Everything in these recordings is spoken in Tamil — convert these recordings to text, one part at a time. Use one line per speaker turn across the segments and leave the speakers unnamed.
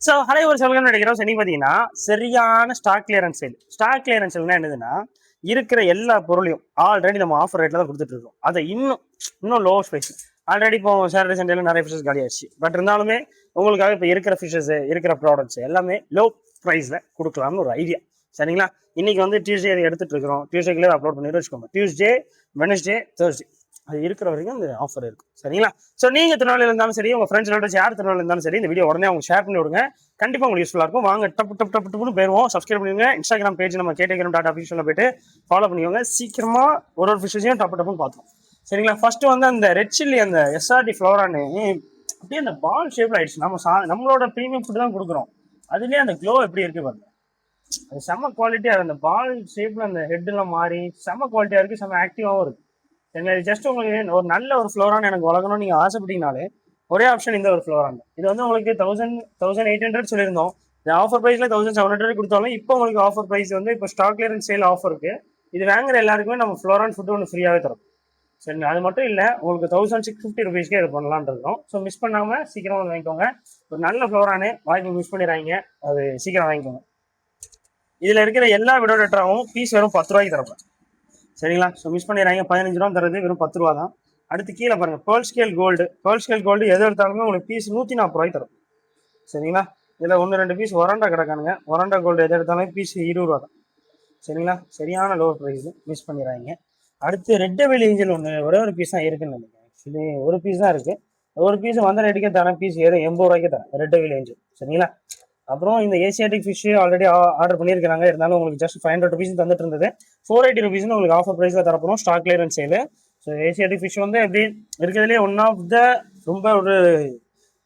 ஸோ ஹலை ஒரு சொல்லுங்க நினைக்கிறோம். சரி பார்த்தீங்கன்னா சரியான stock clearance sale. Stock clearance சேல்னா என்னதுன்னா இருக்கிற எல்லா பொருளையும் ஆல்ரெடி நம்ம ஆஃபர் ரேட்ல தான் கொடுத்துட்டு இருக்கோம். அதை இன்னும் லோ ஸ்பைஸ். ஆல்ரெடி இப்போ சாட்டர்டே சண்டேல நிறைய ஃபிஷஸ் காலியாச்சு. பட் இருந்தாலுமே உங்களுக்காக இப்போ இருக்கிற ஃபிஷஸ் இருக்கிற ப்ராடக்ட்ஸ் எல்லாமே லோ ப்ரைஸ்ல கொடுக்கலாம்னு ஒரு ஐடியா. சரிங்களா? இன்னைக்கு வந்து டியூஸ்டே எடுத்துட்டு இருக்கிறோம். டியூஸ்டேக்குள்ளே அப்லோட் பண்ணி வச்சுக்கோங்க. டியூஸ்டே, வெனஸ்டே, தேர்ஸ்டே அது இருக்கிற வரைக்கும் இந்த ஆஃபர் இருக்கும். சரிங்களா? ஸோ நீங்க திருநெல்வேலியில் இருந்தாலும் சரி, உங்க ஃப்ரெண்ட்ஸோட யார் திருநெல்வேலியில் இருந்தாலும் சரி, இந்த வீடியோ உடனே அவங்க ஷேர் பண்ணி விடுங்க. கண்டிப்பா உங்களுக்கு யூஸ்ஃபுல்லா இருக்கும். வாங்க டப்புன்னு போயிருவோம். சப்ஸ்கிரைப் பண்ணுங்க. இன்ஸ்டாகிராம் பேஜ் நம்ம கேட்டேக்கிறோம் டாடா அஃபிஷியல்ல போயிட்டு ஃபாலோ பண்ணிக்கோங்க. சீக்கிரமா ஒரு ஃபிஷஸையும் டப்புன்னு பார்த்தோம். சரிங்களா? ஃபர்ஸ்ட் வந்து அந்த ரெட் சில்லி அந்த எஸ்ஆர்டி ஃப்ளோரானு அப்படியே அந்த பால் ஷேப்ல ஆயிடுச்சு. நம்மளோட ப்ரீமியம் ஃபுட் தான் கொடுக்குறோம். அதுலயே அந்த க்ளோ எப்படி இருக்கு பாருங்க. அது செம்ம குவாலிட்டியா அந்த பால் ஷேப்ல அந்த ஹெட் எல்லாம் மாறி செம்ம குவாலிட்டியா இருக்கு. செம்ம ஆக்டிவாகவும் இருக்கு. ஜஸ்ட் உங்களுக்கு ஒரு நல்ல ஒரு ஃப்ளோரான் எனக்கு வளர்க்கணும்னு நீங்க ஆசைப்பட்டீங்கனாலே ஒரே ஆப்ஷன் இந்த ஒரு ஃப்ளோரான். இது வந்து உங்களுக்கு 1800 சொல்லியிருந்தோம். இந்த ஆஃபர் பிரைஸ்ல 1700 கொடுத்தாலும் இப்போ உங்களுக்கு ஆஃபர் பிரைஸ் வந்து இப்போ ஸ்டாக் கிளியரன்ஸ் சேல் ஆஃபர் இருக்கு. இது வாங்குற எல்லாருக்குமே நம்ம ஃப்ளோரான் ஃபுட் ஒன்று ஃப்ரீயாவே தரும். சரி, அது மட்டும் இல்லை, உங்களுக்கு 1650 ருபீஸ்க்கே இது பண்ணலான் இருக்கோம். ஸோ மிஸ் பண்ணாம சீக்கிரம் வந்து வாங்கிக்கோங்க. ஒரு நல்ல ஃப்ளோரானு வாங்கி மிஸ் பண்ணிடுறாங்க. அது சீக்கிரம் வாங்கிக்கோங்க. இதுல இருக்கிற எல்லா விடோ டேட்டாவும் பீஸ் வெறும் 10 ரூபாய்க்கு தரப்பேன். சரிங்களா? ஸோ மிஸ் பண்ணிடுறாங்க. 15 ரூபா தரது வெறும் 10 ரூபா தான். அடுத்து கீழே பாருங்க, பேர்ல் ஸ்கேல் கோல்டு எது எடுத்தாலுமே உங்களுக்கு பீஸ் 140 ரூபாய்க்கு தரும். சரிங்களா? இதில் 1-2 பீஸ் ஒரண்டா கிடக்கானுங்க. ஒரண்டா கோல்டு எது எடுத்தாலுமே பீஸ் 20 ரூபா தான். சரிங்களா? சரியான லோவர் ப்ரைஸ், மிஸ் பண்ணிடுறாங்க. அடுத்து ரெட் டெவில் ஏஞ்சல் ஒரே ஒரு பீஸ் தான் இருக்குன்னு நினைக்கிறேன். ஆக்சுவலி ஒரு பீஸ் தான் இருக்கு. ஒரு பீஸ் வந்த ரேட்டுக்கே தரேன். பீஸ் 80 ரூபாய்க்கே தரேன் ரெட் டெவில் ஏஞ்சல். சரிங்களா? அப்புறம் இந்த ஏசியாட்டிக் ஃபிஷ் ஆல்ரெடி ஆர்டர் பண்ணியிருக்காங்க. இருந்தாலும் உங்களுக்கு ஜஸ்ட் 500 ருபீஸ் தந்துட்டு இருந்தது. 480 ருபீஸ்னு உங்களுக்கு ஆஃபர் ப்ரைஸில் தரப்போம். Stock clearance sale. So Asiatic fish வந்து எப்படி இருக்கிறதுலே ஒன் ஆஃப் த ரொம்ப ஒரு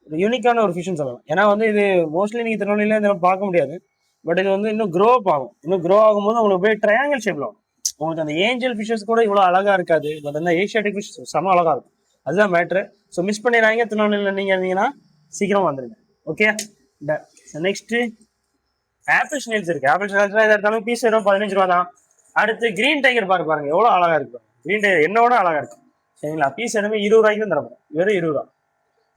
யூனிக்கான ஒரு ஃபிஷ்னு சொல்லலாம். ஏன்னா வந்து இது மோஸ்ட்லி நீங்கள் திருநெல்வேலியில் இதெல்லாம் பார்க்க முடியாது. பட் இது வந்து இன்னும் க்ரோ அப் ஆகும். இன்னும் க்ரோ ஆகும்போது உங்களுக்கு போய் ட்ரையாங்கிள் ஷேப்ல ஆகும். உங்களுக்கு அந்த ஏஞ்சல் ஃபிஷஸ் கூட இவ்வளோ அழகா இருக்காது. பட் அந்த ஏசியாட்டிக் ஃபிஷ் செம அழகா இருக்கும். அதுதான் மேட்ரு. ஸோ மிஸ் பண்ணிடுறாங்க. திருநெல்வேலியில் நீங்கள் இருந்தீங்கன்னா சீக்கிரம் வந்துடுங்க. ஓகே. நெக்ஸ்ட் ஆப்பிள் ஸ்னேல்ஸ் இருக்கு. ஆப்பிள் ஸ்னேல்ஸ் எடுத்தாலும் பீஸ் வெறும் 15 ரூபா தான். அடுத்து கிரீன் டைகர் பாருங்க எவ்வளவு அழகா இருக்கு. கிரீன் டைகர் என்னோட அழகா இருக்கு. சரிங்களா? பீஸ் எல்லாமே 20 ரூபாய்க்கு தான் தரப்போம். வெறும் 20 ரூபா.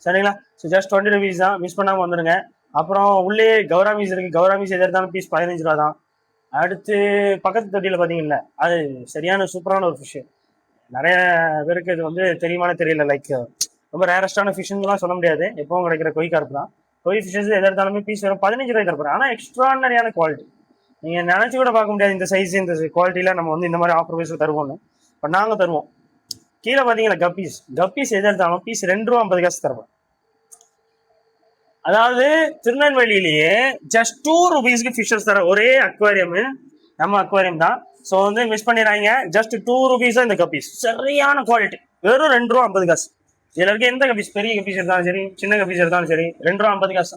சரிங்களா? ஸோ ஜஸ்ட் 20 ருபீஸ் தான். மிஸ் பண்ணாம வந்துருங்க. அப்புறம் உள்ளே கௌராமீஸ் இருக்கு. கௌராமீஸ் எது எடுத்தாலும் பீஸ் 15 ரூபா தான். அடுத்து பக்கத்து தொட்டியில் பார்த்தீங்கன்னா அது சரியான சூப்பரான ஒரு ஃபிஷ். நிறைய பேருக்கு இது வந்து தெரியுமானு தெரியல. லைக் ரொம்ப ரேரஸ்டான ஃபிஷ்லாம் சொல்ல முடியாது. எப்பவும் கிடைக்கிற கொய் கார்ப்பு தான். கொய் ஃபிஷஸ் எது எடுத்தாலுமே பீஸ் வரும் 15 ரூபாய்க்கு தரப்போம். ஆனால் எக்ஸ்ட்ரானரியான குவாலிட்டி. நீங்கள் நினச்சி கூட பார்க்க முடியாது இந்த சைஸ் இந்த குவாலிட்டியில் நம்ம வந்து இந்த மாதிரி ஆஃபர் ப்ரைஸில் தருவோம்னு. பட் நாங்கள் தருவோம். கீழே பார்த்தீங்கன்னா கப்பீஸ் எது எடுத்தாலும் பீஸ் 2 ரூபா 50 காசு தருவோம். அதாவது திருநெல்வேலியிலேயே ஜஸ்ட் 2 ருபீஸ்க்கு ஃபிஷஸ் தர ஒரே அக்வாரியம் நம்ம அக்வாரியம் தான். ஸோ வந்து மிஸ் பண்ணிடுறாங்க. ஜஸ்ட் 2 ருபீஸ் இந்த கப்பீஸ் சரியான குவாலிட்டி. வெறும் 2 ரூபா 50 காசு. இதுல இருக்க எந்த கபீஸ், பெரிய கபீஸ் எடுத்தாலும் சரி, சின்ன கபீஸ் எடுத்தாலும் சரி, 2 ரூபா 50 காசு.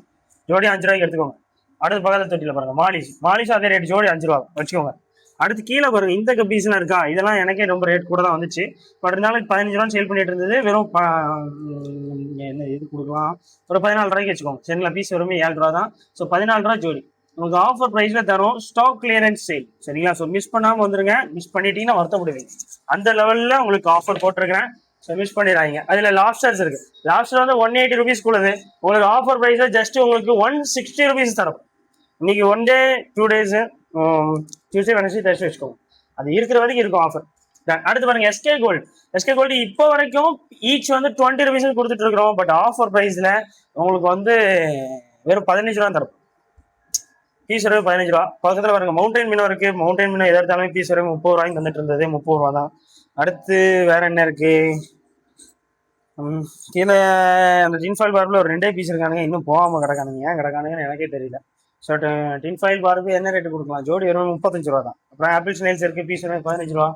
ஜோடி 5 ரூபாய்க்கு எடுத்துக்கோங்க. அடுத்து பக்கத்துல தொட்டில பாருங்க மாலிஷ் அதே ரேட், ஜோடி 5 ரூபா வச்சுக்கோங்க. அடுத்து கீழே பாருங்க இந்த கபீஸ்லாம் இருக்கா. இதெல்லாம் எனக்கே ரொம்ப ரேட் கூட தான் வந்துச்சு. பட் இருந்தாலும் 15 ரூபா சேல் பண்ணிட்டு இருந்தது. வெறும் என்ன இது கொடுக்கலாம், ஒரு 14 ரூபாய்க்கு வச்சுக்கோங்க. சரிங்களா? பீஸ் வெறுமே 7 ரூபா தான். ஸோ 14 ரூபா ஜோடி உங்களுக்கு ஆஃபர் ப்ரைஸ்ல தரும். Stock clearance sale. சரிங்களா? ஸோ மிஸ் பண்ணாம வந்துருங்க. மிஸ் பண்ணிட்டீங்கன்னா வருத்தப்படுவீங்க. அந்த லெவல்ல உங்களுக்கு ஆஃபர் போட்டிருக்கிறேன். ஸோ மிஸ் பண்ணிடுறாங்க. அதில் லாப்ஸ்டர்ஸ் இருக்கு. லாப்ஸ்டர் வந்து 180 ருபீஸ் உள்ளது. உங்களுக்கு ஆஃபர் ப்ரைஸ் ஜஸ்ட் உங்களுக்கு 160 ருபீஸ் தரும். இன்னைக்கு 1 டே 2 டேஸ் டியூஸ்டே வெனஸ்டே தேர்ஸ்டே வச்சுக்கோங்க. அது இருக்கிற வரைக்கும் இருக்கும் ஆஃபர். அடுத்து பாருங்க எஸ்கே கோல்டு இப்போ வரைக்கும் ஈச் வந்து 20 ருபீஸ் கொடுத்துட்டு இருக்கிறோம். பட் ஆஃபர் ப்ரைஸ்ல உங்களுக்கு வந்து வெறும் 15 ரூபா தரும். பீஸ் வரைக்கும் 15 ரூபா. பக்கத்தில் பாருங்க மவுண்டைன் மீனும் இருக்கு. மவுண்டைன் மீன் எதை எடுத்தாலுமே பீஸ் வரைக்கும் 30 ரூபாய்க்கு தந்துட்டு இருந்தது. 30 ரூபா தான். அடுத்து வேற என்ன இருக்கு? கீழே அந்த டின்ஃபாயில் பார்பில் ஒரு 2 பீஸ் இருக்கானுங்க. இன்னும் போகாம கிடக்கானுங்க. ஏன் கிடக்கானுங்கன்னு எனக்கே தெரியல. ஸோ டின்ஃபாயில் பார்பு என்ன ரேட்டு கொடுக்கலாம்? ஜோடி வெறும் 35 ரூபா தான். அப்புறம் ஆப்பிள் ஸ்னேல்ஸ் இருக்கு. பீஸ் வெறும் 15 ரூபா.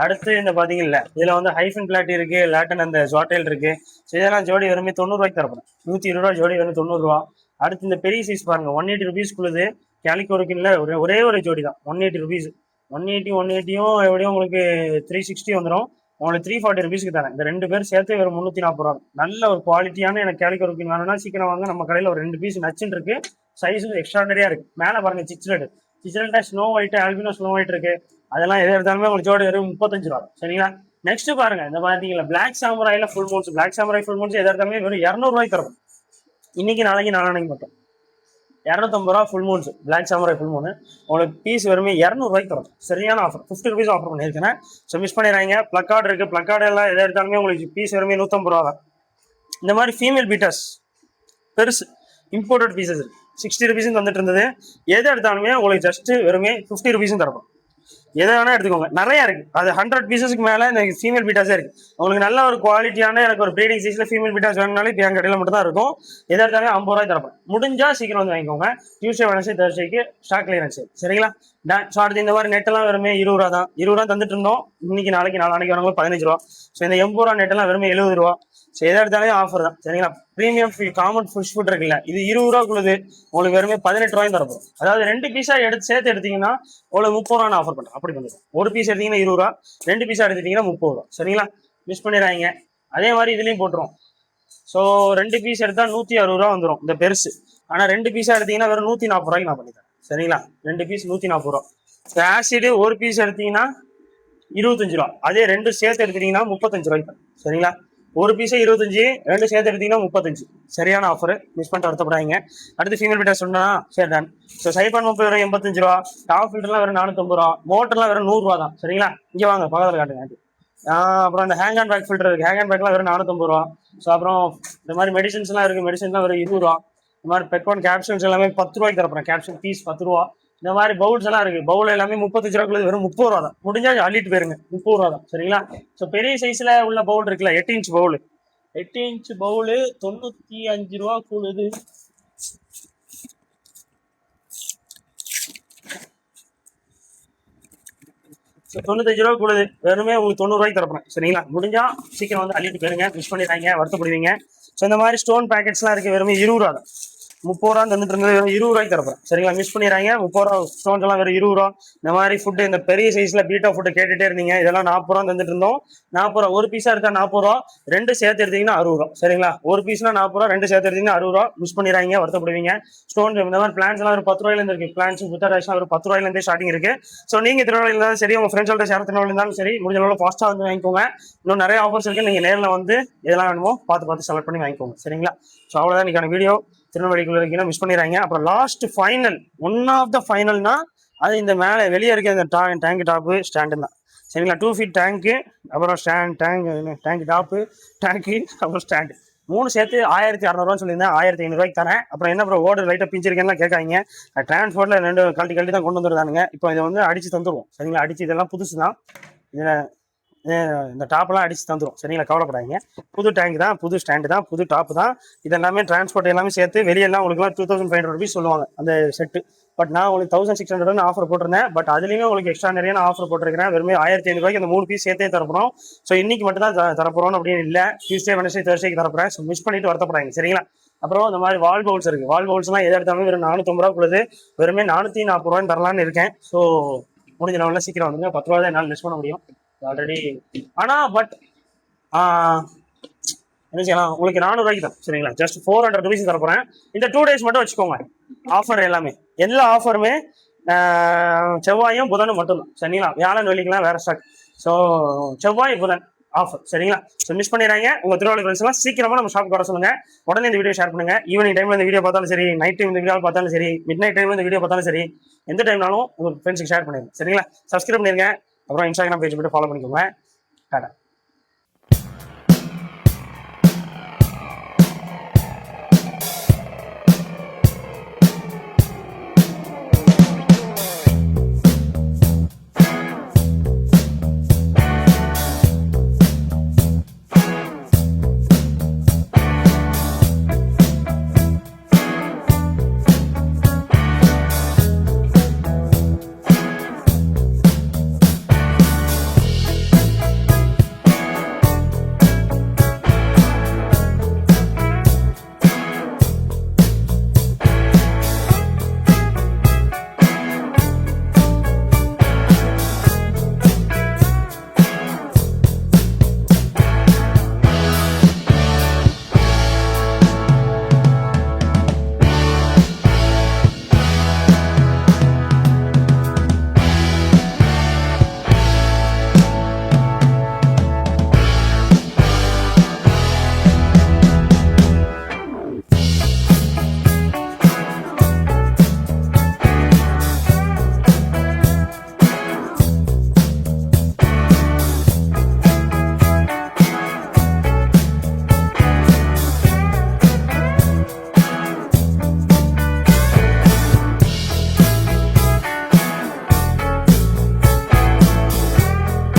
அடுத்து இந்த பாத்தீங்கல்ல, இதுல வந்து ஹைஃபன் பிளாட்டி இருக்கு, லேட்டன் அந்த ஜாட்டேல் இருக்கு. ஸோ இதெல்லாம் ஜோடி வெறுமே 90 ரூபாய்க்கு தரப்படும். 120 ரூபா ஜோடி வெறும் 90 ரூபா. அடுத்து இந்த பெரிய சைஸ் பாருங்க 180 ருபீஸ்க்குள்ளது. கேலிகோருக்குல ஒரே ஒரு ஜோடி தான் 180 ருபீஸ். 180யும் எப்படியும் உங்களுக்கு 360 வந்துடும். உங்களுக்கு 340 ருபீஸ்க்கு தரேன். இந்த 2 பேர் சேர்த்து வெறும் 340 ரூபா. நல்ல ஒரு குவாலிட்டியான எனக்கு கேலிகோருக்கின் வேணும்னா சீக்கிரம் வாங்க. நம்ம கடையில் ஒரு 2 பீஸ் நச்சுன்னு இருக்கு. சைஸும் எக்ஸ்ட்ராடனரியா இருக்கு. மேலே பாருங்க சிக்ஸ்லெட் snow white, albino snow white இருக்கு. அதெல்லாம் எது எடுத்தாலுமே உங்களுக்கு ஜோடி வெறும் 35 ரூபா. சரிங்களா? நெக்ஸ்ட் பாருங்க இந்த பாத்தீங்களா பிளாக் சாமுராயில full moons. Black samurai full moons எது எடுத்தாலுமே வெறும் 200 ரூபாய்க்கு தரும். இன்னைக்கு நாளைக்கு மட்டும். 250 ரூபா ஃபுல் மூன்ஸ் பிளாக் சாமரை ஃபுல் மூணு உங்களுக்கு பீஸ் வெறுமே 200 ரூபாய்க்கு தரும். சரியான ஆஃபர், 50 ருபீஸ் ஆஃபர் பண்ணியிருக்கேன். ஸோ மிஸ் பண்ணிடுறாங்க. பிளக்கார்டு இருக்கு, பிளக்கார்டு எல்லாம் எதை எடுத்தாலுமே உங்களுக்கு பீஸ் வெறுமே 150 ரூபா தான். இந்த மாதிரி ஃபீமேல் பீட்டர்ஸ் பெருசு இம்போர்ட்டட் பீசஸ் 60 ருபீஸும் தந்துட்டு இருந்தது. எது எடுத்தாலுமே உங்களுக்கு ஜஸ்ட் வெறுமே 50 ருபீஸும் தரணும். எதை வேணா எடுத்துக்கோங்க, நிறைய இருக்கு. அது 100 பீசஸ்க்கு மேல இந்த ஃபீமேல் பீட்டாஸே இருக்கு. உங்களுக்கு நல்ல ஒரு குவாலிட்டியான எனக்கு ஒரு ப்ரீடிங் சைஸ்ல ஃபீமேல் பீட்டாஸ் வேணும்னாலும் இப்போ என் கடையில் மட்டும் தான் இருக்கும். எதை எடுத்தாலும் 50 ரூபாய் தரப்பேன். முடிஞ்சா சீக்கிரம் வந்து வாங்கிக்கோங்க. டியூஸ்டே வெனஸ்டே தேர்ஸ்டேக்கு ஸ்டாக் கிளியரன்ஸ் சரிங்களா. ஸோ அடுத்து இந்த மாதிரி நெட்டெல்லாம் வெறுமே 20 ரூபா தான். 20 ரூபா தந்துட்டு இருந்தோம். இன்னைக்கு நாளைக்கு வரவங்க 15 ரூபா. ஸோ இந்த 80 ரூபா நெட்டெல்லாம் வெறுமே 70 ரூபா. ஸோ எதை எடுத்தாலும் ஆஃபர் தான் சரிங்களா. ப்ரீமியம் காமன் ஃபிஷ் ஃபுட் இருக்குல்ல, இது 20 ரூபாக்குள்ளது உங்களுக்கு வெறுமே 18 ரூபாயும் தரப்போம். அதாவது 2 பீஸா சேர்த்து எடுத்தீங்கன்னா உங்களுக்கு 30 ரூபான்னு ஆஃபர் பண்ணுறோம். அப்படி பண்ணுறோம். ஒரு பீஸ் எடுத்தீங்கன்னா 20 ரூபா, 2 பீஸா எடுத்துட்டீங்கன்னா 30 ரூபா சரிங்களா. மிஸ் பண்ணிடுறாங்க. அதே மாதிரி இதுலையும் போட்டுரும். ஸோ 2 பீஸ் எடுத்தா 160 ரூபா வந்துடும் இந்த பெருசு. ஆனால் 2 பீஸா எடுத்தீங்கன்னா வெறும் 140 ரூபாய்க்கு நான் பண்ணித்தரேன் சரிங்களா. 2 பீஸ் 140 ரூபா. ஆசிடு ஒரு பீஸ் எடுத்தீங்கன்னா 25 ரூபா. அதே 2 சேர்த்து எடுத்தீங்கன்னா 35 ரூபாய்க்கு சரிங்களா. ஒரு பீஸே 25, 2 சேர்த்து எடுத்தீங்கன்னா 35. சரியான ஆஃபர், மிஸ் பண்ணிட்டு வருத்தப்படாதீங்க. அடுத்து ஃபீமேல் பீட்டா சொன்னா சரி டன். ஸோ சைபான் 30 ரூபா 85 ரூபா. டாப் ஃபில்டர்லாம் வெறும் 450 ரூபா. மோட்டர்லாம் வெறும் 100 ரூபா தான் சரிங்களா. இங்கே வாங்க பக்கத்தில் காட்டுங்க. அப்புறம் அந்த ஹேங் அண்ட் பேக் ஃபில்டர் இருக்கு. ஹேங் அண்ட் பேக்லாம் வெறும் 450 ரூபா. ஸோ அப்புறம் இந்த மாதிரி மெடிசன்ஸ்லாம் இருக்கு. மெடிசன்ஸ்லாம் வெறும் 20 ரூபா. இந்த மாதிரி பெக்கான் கேப்சூல்ஸ் எல்லாமே 10 ரூபாய்க்கு தரப்போம். கேப்சூல் பீஸ் 10 ரூபா. இந்த மாதிரி பவுல்ஸ் எல்லாம் இருக்கு. பவுல் எல்லாமே 35 ரூபாய்க்குள்ள வெறும் 30 ரூபா தான். முடிஞ்சா அள்ளிட்டு போயிருங்க, 30 ரூபா தான் சரிங்களா. ஸோ பெரிய சைஸ்ல உள்ள பவுல் இருக்குல்ல, 8 இன்ச் பவுல், 8 இன்ச் பவுலு 95 ரூபா கூடுது. ஸோ 95 ரூபா கூடுது. வெறுமே உங்களுக்கு 90 ரூபாய்க்கு தரப்போம் சரிங்களா. முடிஞ்சா சீக்கிரம் வந்து அள்ளிட்டு போயிருங்க, மிஸ் பண்ணிடுறாங்க, வருத்தப்படுவீங்க. ஸோ இந்த மாதிரி ஸ்டோன் பேக்கெட்ஸ்லாம் இருக்கு. வெறுமே 20 ரூபா தான். 30 ரூபா தந்துட்டு இருந்தது வெறும் 20 ரூபாய்க்கு தரப்போம் சரிங்களா. மிஸ் பண்ணிடுறாங்க. 30 ரூபா ஸ்டோன்ஸ் எல்லாம் வெறும் 20 ரூபா. இந்த மாதிரி ஃபுட்டு இந்த பெரிய சைஸ்ல பீட்டா ஃபுட்டு கேட்டுட்டே இருந்தீங்க. இதெல்லாம் 40 ரூபா தந்துட்டு இருந்தோம். 40 ரூபா ஒரு பீஸா எடுத்தா 40 ரூபா, 2 சேர்த்து எடுத்தீங்கன்னா 60 ரூபா சரிங்களா. ஒரு பீஸ்னா 40 ரூபா, 2 சேர்த்து எடுத்தீங்கன்னா 60 ரூபா. மிஸ் பண்ணிடுறாங்க, வருத்தப்படுவீங்க. ஸ்டோன் இந்த மாதிரி பிளான்ஸ் எல்லாம் ஒரு 10 ரூபாயில இருந்து இருக்கு. பிளான்ஸ் புத்தராஜ் ஒரு 10 ரூபாயில இருந்தே ஸ்டார்டிங் இருக்கு. ஸோ நீங்க திருநெல்வேலி இருந்தாலும் சரி, உங்க ஃப்ரெண்ட்ஸோட சேர திருநெல்வேலி இருந்தாலும் சரி, முடிஞ்ச அளவு ஃபாஸ்டா வந்து வாங்கிக்கோங்க. இன்னும் நிறைய ஆஃபர்ஸ் இருக்கு. நீங்க நேரில் வந்து எதெல்லாம் வேணுமோ பார்த்து செலக்ட் பண்ணி வாங்கிக்கோங்க சரிங்களா. ஸோ அவ்வளோதான் இன்னைக்கான வீடியோ. திருநெல்வேலிக்குள்ள இருக்கீங்கன்னா மிஸ் பண்ணிடுறாங்க. அப்புறம் last final, one of the ஃபைனல்னா அது இந்த மேலே வெளியே இருக்க இந்த டேங்க் டாப்பு ஸ்டாண்டு தான் சரிங்களா. 2 ஃபீட் டேங்க்கு, அப்புறம் டேங்க் டாப்பு, டேங்க்கு, அப்புறம் ஸ்டாண்டு 3 சேர்த்து 1600 சொல்லியிருந்தேன். 1500 ரூபாய்க்கு தரேன். அப்புறம் என்ன அப்புறம் ஓடு லைட்டாக பிஞ்சிருக்கேன்னா கேட்காங்க. டிரான்ஸ்போர்ட்ல 2 கழட்டி தான் கொண்டு வந்துருந்தானுங்க. இப்போ இதை வந்து அடிச்சு தந்துடுவோம் சரிங்களா. அடிச்சு இதெல்லாம் புதுசு தான். இதில் இந்த டாப்லாம் அடிச்சு தந்துடும் சரிங்களா. கவலைப்படாதீங்க. புது டேங்க் தான், புது ஸ்டாண்டு தான், புது டாப் தான். இதெல்லாமே டிரான்ஸ்போர்ட் எல்லாமே சேர்த்து வெளியெல்லாம் உங்களுக்குலாம் 2500 ருபீஸ் சொல்லுவாங்க அந்த செட்டு. பட் நான் உங்களுக்கு 1600 ஆஃபர் போட்டிருந்தேன். பட் அதுலேயுமே உங்களுக்கு எக்ஸ்ட்ரா நிறைய ஆஃபர் போட்டிருக்கிறேன். வெறுமே 1500 ரூபாய்க்கு அந்த 3 பீஸ் சேர்த்தே தரப்போம். ஸோ இன்னைக்கு மட்டும் தான் தரப்போறோம் அப்படின்னு இல்லை. டியூஸ்டே வெனஸ்டே தேர்ஸ்டேக்கு தரப்போறேன். ஸோ மிஸ் பண்ணிட்டு வருத்தப்படாங்க சரிங்களா. அப்புறம் இந்த மாதிரி வால் பவுல்ஸ் இருக்கு. வால் பவுல்ஸ்லாம் எதை எடுத்தாலும் வெறும் 450 ரூபா உள்ளது. வெறுமே 440 ரூபான்னு தரலான்னு இருக்கேன். ஸோ முடிஞ்ச நாளில் சீக்கிரம் வந்துங்க. 10 ரூபா தான் என்னால் மிஸ் பண்ண முடியும் ஆல்ரெடி. ஆனால் பட் என்ன செய்யலாம், உங்களுக்கு 400 ரூபாய்க்கு தான் சரிங்களா. ஜஸ்ட் 400 ருபீஸ் தரப்போறேன். இந்த 2 டேஸ் மட்டும் வச்சுக்கோங்க ஆஃபர். எல்லாமே எல்லா ஆஃபருமே செவ்வாயும் புதனும் மட்டும்தான் சரிங்களா. வியாழன் வெள்ளிக்கெல்லாம் வேற ஸ்டாக். ஸோ செவ்வாய் புதன் ஆஃபர் சரிங்களா. ஸோ மிஸ் பண்ணிடுறாங்க. உங்க திருவாரூர் ஃப்ரெண்ட்ஸ் எல்லாம் சீக்கிரமா நம்ம ஷாப் வர சொல்லுங்க. உடனே இந்த வீடியோ ஷேர் பண்ணுங்க. ஈவினிங் டைம்ல இந்த வீடியோ பார்த்தாலும் சரி, நைட் டைம் இந்த வீடியோ பார்த்தாலும் சரி, மிட் நைட் டைம்ல இந்த வீடியோ பார்த்தாலும் சரி, எந்த டைம்னாலும் உங்க ஃப்ரெண்ட்ஸுக்கு ஷேர் பண்ணிடுங்க சரிங்களா. சப்ஸ்கிரைப் பண்ணிருங்க. அப்புறம் இன்ஸ்டாகிராம் பேஜ் போட்டு ஃபாலோ பண்ணிக்கோங்க. டாடா.